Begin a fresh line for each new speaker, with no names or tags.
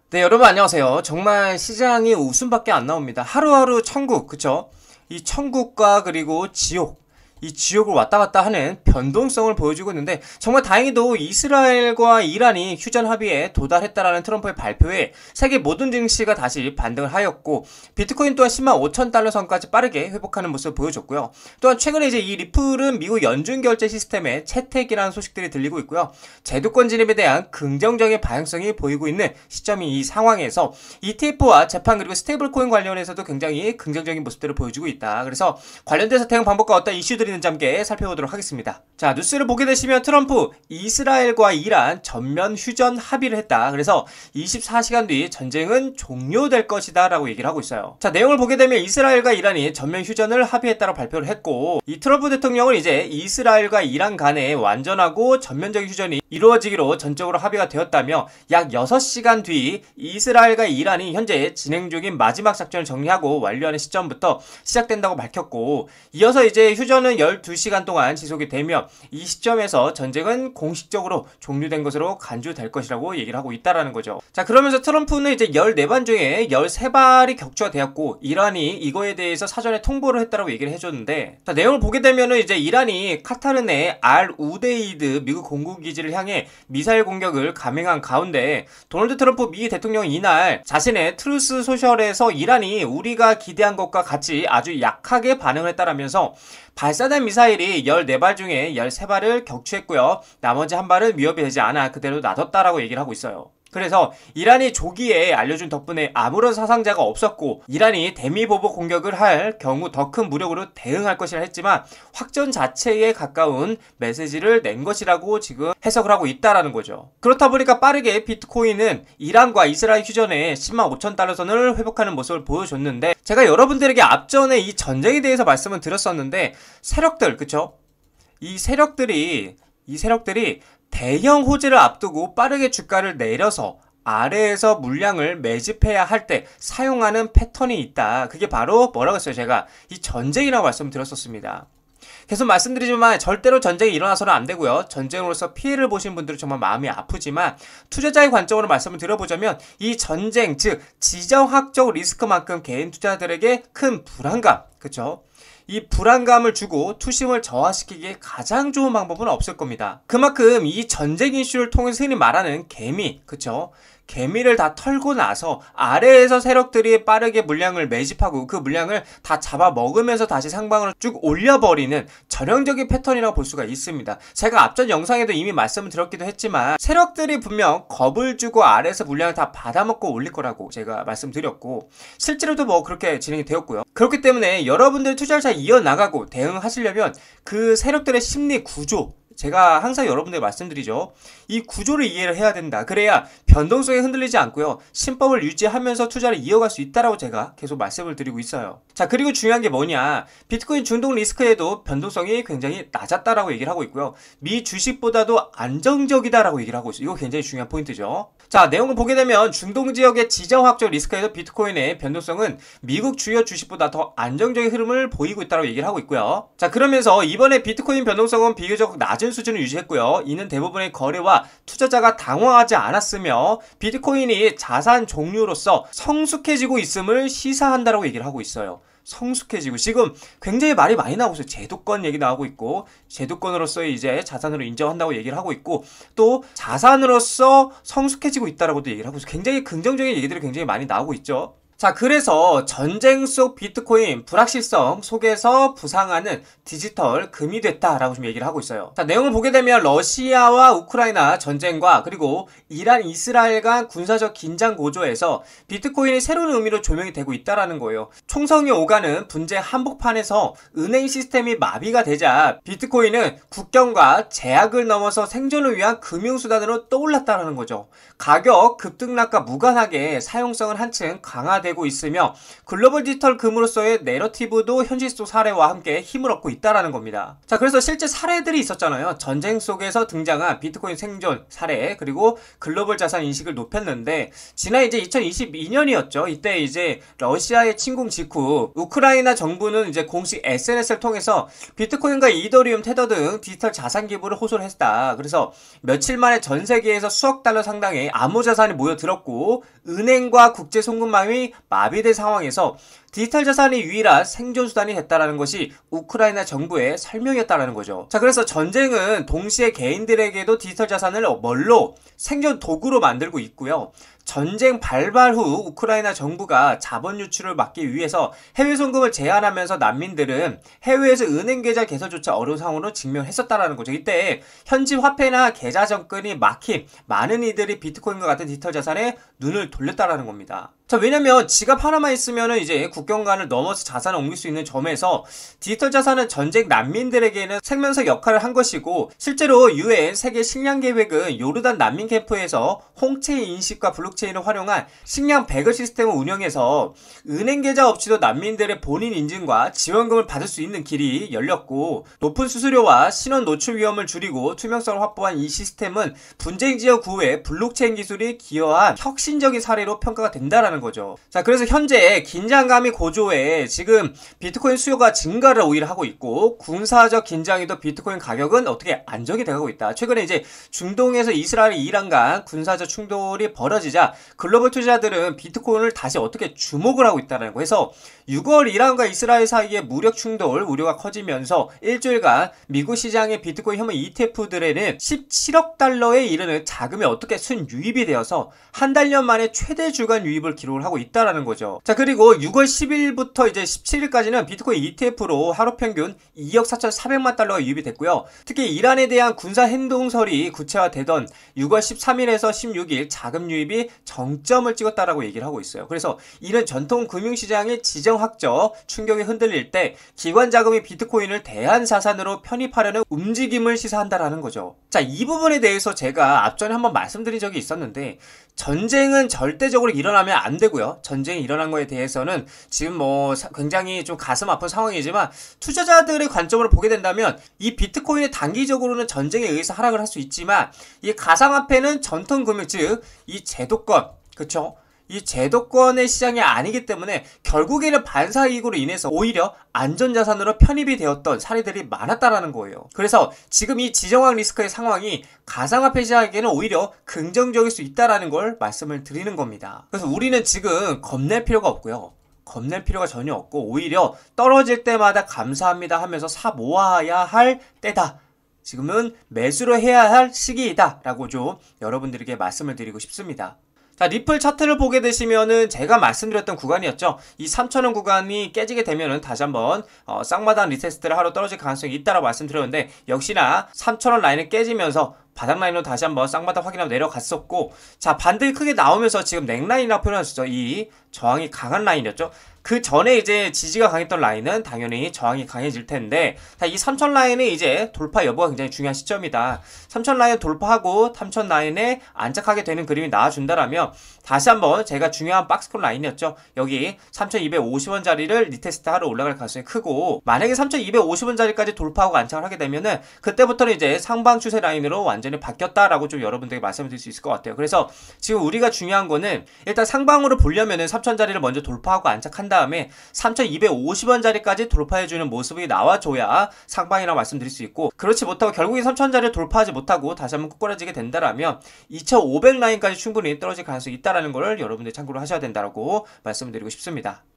네, 여러분 안녕하세요. 정말 시장이 웃음밖에 안 나옵니다. 하루하루 천국, 그쵸? 이 천국과 그리고 지옥, 이 지옥을 왔다 갔다 하는 변동성을 보여주고 있는데, 정말 다행히도 이스라엘과 이란이 휴전 합의에 도달했다라는 트럼프의 발표에 세계 모든 증시가 다시 반등을 하였고, 비트코인 또한 10만 5천 달러 선까지 빠르게 회복하는 모습을 보여줬고요. 또한 최근에 이제 이 리플은 미국 연준 결제 시스템의 채택이라는 소식들이 들리고 있고요. 제도권 진입에 대한 긍정적인 방향성이 보이고 있는 시점이 이 상황에서 ETF와 재판 그리고 스테이블 코인 관련해서도 굉장히 긍정적인 모습들을 보여주고 있다. 그래서 관련돼서 대응 방법과 어떤 이슈들이 있는지 함께 살펴보도록 하겠습니다. 자, 뉴스를 보게 되시면 트럼프, 이스라엘과 이란 전면 휴전 합의를 했다. 그래서 24시간 뒤 전쟁은 종료될 것이다 라고 얘기를 하고 있어요. 자, 내용을 보게 되면 이스라엘과 이란이 전면 휴전을 합의했다고 발표를 했고, 이 트럼프 대통령은 이제 이스라엘과 이란 간의 완전하고 전면적인 휴전이 이루어지기로 전적으로 합의가 되었다며, 약 6시간 뒤 이스라엘과 이란이 현재 진행 중인 마지막 작전을 정리하고 완료하는 시점부터 시작된다고 밝혔고, 이어서 이제 휴전은 12시간 동안 지속이 되며 이 시점에서 전쟁은 공식적으로 종료된 것으로 간주될 것이라고 얘기를 하고 있다라는 거죠. 자, 그러면서 트럼프는 이제 14발 중에 13발이 격추가 되었고, 이란이 이거에 대해서 사전에 통보를 했다라고 얘기를 해줬는데, 자, 내용을 보게 되면은 이제 이란이 카타르 내 알 우데이드 미국 공군기지를 향해 미사일 공격을 감행한 가운데, 도널드 트럼프 미 대통령이 이날 자신의 트루스 소셜에서 이란이 우리가 기대한 것과 같이 아주 약하게 반응을 했다라면서 발사된 미사일이 14발 중에 13발을 격추했고요. 나머지 한 발은 위협이 되지 않아 그대로 놔뒀다라고 얘기를 하고 있어요. 그래서 이란이 조기에 알려준 덕분에 아무런 사상자가 없었고, 이란이 대미보복 공격을 할 경우 더 큰 무력으로 대응할 것이라 했지만 확전 자체에 가까운 메시지를 낸 것이라고 지금 해석을 하고 있다라는 거죠. 그렇다 보니까 빠르게 비트코인은 이란과 이스라엘 휴전에 10만 5천 달러 선을 회복하는 모습을 보여줬는데, 제가 여러분들에게 앞전에 이 전쟁에 대해서 말씀을 드렸었는데, 세력들, 그쵸? 이 세력들이 대형 호재를 앞두고 빠르게 주가를 내려서 아래에서 물량을 매집해야 할 때 사용하는 패턴이 있다. 그게 바로 뭐라고 했어요? 제가 이 전쟁이라고 말씀드렸었습니다. 계속 말씀드리지만 절대로 전쟁이 일어나서는 안 되고요. 전쟁으로서 피해를 보신 분들은 정말 마음이 아프지만, 투자자의 관점으로 말씀을 드려보자면 이 전쟁, 즉 지정학적 리스크만큼 개인 투자자들에게 큰 불안감, 그쵸? 이 불안감을 주고 투심을 저하시키기에 가장 좋은 방법은 없을 겁니다. 그만큼 이 전쟁 이슈를 통해서 흔히 말하는 개미, 그쵸? 개미를 다 털고 나서 아래에서 세력들이 빠르게 물량을 매집하고 그 물량을 다 잡아먹으면서 다시 상방으로 쭉 올려버리는 전형적인 패턴이라고 볼 수가 있습니다. 제가 앞전 영상에도 이미 말씀을 드렸기도 했지만, 세력들이 분명 겁을 주고 아래에서 물량을 다 받아먹고 올릴 거라고 제가 말씀드렸고, 실제로도 뭐 그렇게 진행이 되었고요. 그렇기 때문에 여러분들 투자를 잘 이어나가고 대응하시려면 그 세력들의 심리 구조, 제가 항상 여러분들 말씀드리죠. 이 구조를 이해를 해야 된다. 그래야 변동성이 흔들리지 않고요. 신법을 유지하면서 투자를 이어갈 수 있다라고 제가 계속 말씀을 드리고 있어요. 자, 그리고 중요한 게 뭐냐. 비트코인 중동 리스크에도 변동성이 굉장히 낮았다라고 얘기를 하고 있고요. 미 주식보다도 안정적이다라고 얘기를 하고 있어요. 이거 굉장히 중요한 포인트죠. 자, 내용을 보게 되면 중동 지역의 지정학적 리스크에서 비트코인의 변동성은 미국 주요 주식보다 더 안정적인 흐름을 보이고 있다고 얘기를 하고 있고요. 자, 그러면서 이번에 비트코인 변동성은 비교적 낮은 수준을 유지했고요. 이는 대부분의 거래와 투자자가 당황하지 않았으며 비트코인이 자산 종류로서 성숙해지고 있음을 시사한다라고 얘기를 하고 있어요. 성숙해지고, 지금 굉장히 말이 많이 나오고 있어요. 제도권 얘기 나오고 있고, 제도권으로서 이제 자산으로 인정한다고 얘기를 하고 있고, 또 자산으로서 성숙해지고 있다라고도 얘기를 하고 있어요. 굉장히 긍정적인 얘기들이 굉장히 많이 나오고 있죠. 자, 그래서 전쟁 속 비트코인 불확실성 속에서 부상하는 디지털 금이 됐다라고 좀 얘기를 하고 있어요. 자, 내용을 보게 되면 러시아와 우크라이나 전쟁과 그리고 이란 이스라엘 간 군사적 긴장 고조에서 비트코인이 새로운 의미로 조명이 되고 있다라는 거예요. 총성이 오가는 분쟁 한복판에서 은행 시스템이 마비가 되자 비트코인은 국경과 제약을 넘어서 생존을 위한 금융수단으로 떠올랐다라는 거죠. 가격 급등락과 무관하게 사용성은 한층 강화되 되고 있으며 글로벌 디지털 금으로서의 내러티브도 현실 속 사례와 함께 힘을 얻고 있다라는 겁니다. 자, 그래서 실제 사례들이 있었잖아요. 전쟁 속에서 등장한 비트코인 생존 사례, 그리고 글로벌 자산 인식을 높였는데, 지난 이제 2022년이었죠. 이때 이제 러시아의 침공 직후 우크라이나 정부는 이제 공식 SNS를 통해서 비트코인과 이더리움, 테더 등 디지털 자산 기부를 호소를 했다. 그래서 며칠 만에 전 세계에서 수억 달러 상당의 암호 자산이 모여들었고, 은행과 국제 송금망이 마비된 상황에서 디지털 자산이 유일한 생존 수단이 됐다라는 것이 우크라이나 정부의 설명이었다라는 거죠. 자, 그래서 전쟁은 동시에 개인들에게도 디지털 자산을 뭘로 생존 도구로 만들고 있고요. 전쟁 발발 후 우크라이나 정부가 자본 유출을 막기 위해서 해외 송금을 제한하면서 난민들은 해외에서 은행 계좌 개설조차 어려운 상황으로 직면했었다라는 거죠. 이때 현지 화폐나 계좌 접근이 막힌 많은 이들이 비트코인과 같은 디지털 자산에 눈을 돌렸다라는 겁니다. 자, 왜냐면 지갑 하나만 있으면은 이제 국경간을 넘어서 자산을 옮길 수 있는 점에서 디지털 자산은 전쟁 난민들에게는 생명석 역할을 한 것이고, 실제로 UN 세계 식량 계획은 요르단 난민 캠프에서 홍채 인식과 블록체인을 활용한 식량 배급 시스템을 운영해서 은행 계좌 없이도 난민들의 본인 인증과 지원금을 받을 수 있는 길이 열렸고, 높은 수수료와 신원 노출 위험을 줄이고 투명성을 확보한 이 시스템은 분쟁 지역 구호에 블록체인 기술이 기여한 혁신적인 사례로 평가가 된다라는 거죠. 자, 그래서 현재 긴장감이 고조해 지금 비트코인 수요가 증가를 오히려 하고 있고, 군사적 긴장에도 비트코인 가격은 어떻게 안정이 돼가고 있다. 최근에 이제 중동에서 이스라엘, 이란 간 군사적 충돌이 벌어지자 글로벌 투자자들은 비트코인을 다시 어떻게 주목을 하고 있다는 거. 그래서 6월 이란과 이스라엘 사이의 무력 충돌 우려가 커지면서 일주일간 미국 시장의 비트코인 혐오 ETF들에는 17억 달러에 이르는 자금이 어떻게 순유입이 되어서 한 달여 만에 최대 주간 유입을 기록을 하고 있다라는 거죠. 자, 그리고 6월 10일부터 이제 17일까지는 비트코인 ETF로 하루 평균 2억 4,400만 달러가 유입이 됐고요. 특히 이란에 대한 군사 행동설이 구체화되던 6월 13일에서 16일 자금 유입이 정점을 찍었다라고 얘기를 하고 있어요. 그래서 이는 전통 금융시장의 지정학적 충격이 흔들릴 때 기관 자금이 비트코인을 대안자산으로 편입하려는 움직임을 시사한다라는 거죠. 자, 이 부분에 대해서 제가 앞전에 한번 말씀드린 적이 있었는데, 전쟁은 절대적으로 일어나면 안 되고요. 전쟁이 일어난 거에 대해서는 지금 뭐 굉장히 좀 가슴 아픈 상황이지만, 투자자들의 관점으로 보게 된다면 이 비트코인이 단기적으로는 전쟁에 의해서 하락을 할 수 있지만, 이 가상화폐는 전통 금융, 즉 이 제도권, 그쵸? 이 제도권의 시장이 아니기 때문에 결국에는 반사이익으로 인해서 오히려 안전자산으로 편입이 되었던 사례들이 많았다라는 거예요. 그래서 지금 이 지정학 리스크의 상황이 가상화폐 시장에게는 오히려 긍정적일 수 있다라는 걸 말씀을 드리는 겁니다. 그래서 우리는 지금 겁낼 필요가 없고요. 겁낼 필요가 전혀 없고, 오히려 떨어질 때마다 감사합니다 하면서 사 모아야 할 때다. 지금은 매수를 해야 할 시기이다 라고 좀 여러분들에게 말씀을 드리고 싶습니다. 자, 리플 차트를 보게 되시면은 제가 말씀드렸던 구간이었죠. 이 3,000원 구간이 깨지게 되면은 다시 한번 쌍마당 리테스트를 하러 떨어질 가능성이 있다라고 말씀드렸는데, 역시나 3,000원 라인을 깨지면서 바닥 라인으로 다시 한번 쌍바닥 확인하고 내려갔었고, 자, 반등이 크게 나오면서 지금 넥라인이라고 표현하시죠. 이 저항이 강한 라인이었죠. 그 전에 이제 지지가 강했던 라인은 당연히 저항이 강해질 텐데, 이 3000 라인의 이제 돌파 여부가 굉장히 중요한 시점이다. 3000 라인 돌파하고 3000 라인에 안착하게 되는 그림이 나와준다라면, 다시 한번 제가 중요한 박스권 라인이었죠. 여기 3250원짜리를 리테스트 하러 올라갈 가능성이 크고, 만약에 3250원짜리까지 돌파하고 안착을 하게 되면은 그때부터는 이제 상방 추세 라인으로 완전히 바뀌었다라고 좀 여러분들에게 말씀을 드릴 수 있을 것 같아요. 그래서 지금 우리가 중요한 거는 일단 상방으로 보려면은 3000짜리를 먼저 돌파하고 안착한 다음에 3250원짜리까지 돌파해주는 모습이 나와줘야 상방이라고 말씀드릴 수 있고, 그렇지 못하고 결국에 3000짜리를 돌파하지 못하고 다시 한번 ቁ꾸라지게 된다라면 2500 라인까지 충분히 떨어질 가능성이 있다라는 걸 여러분들 참고를 하셔야 된다고 말씀드리고 싶습니다.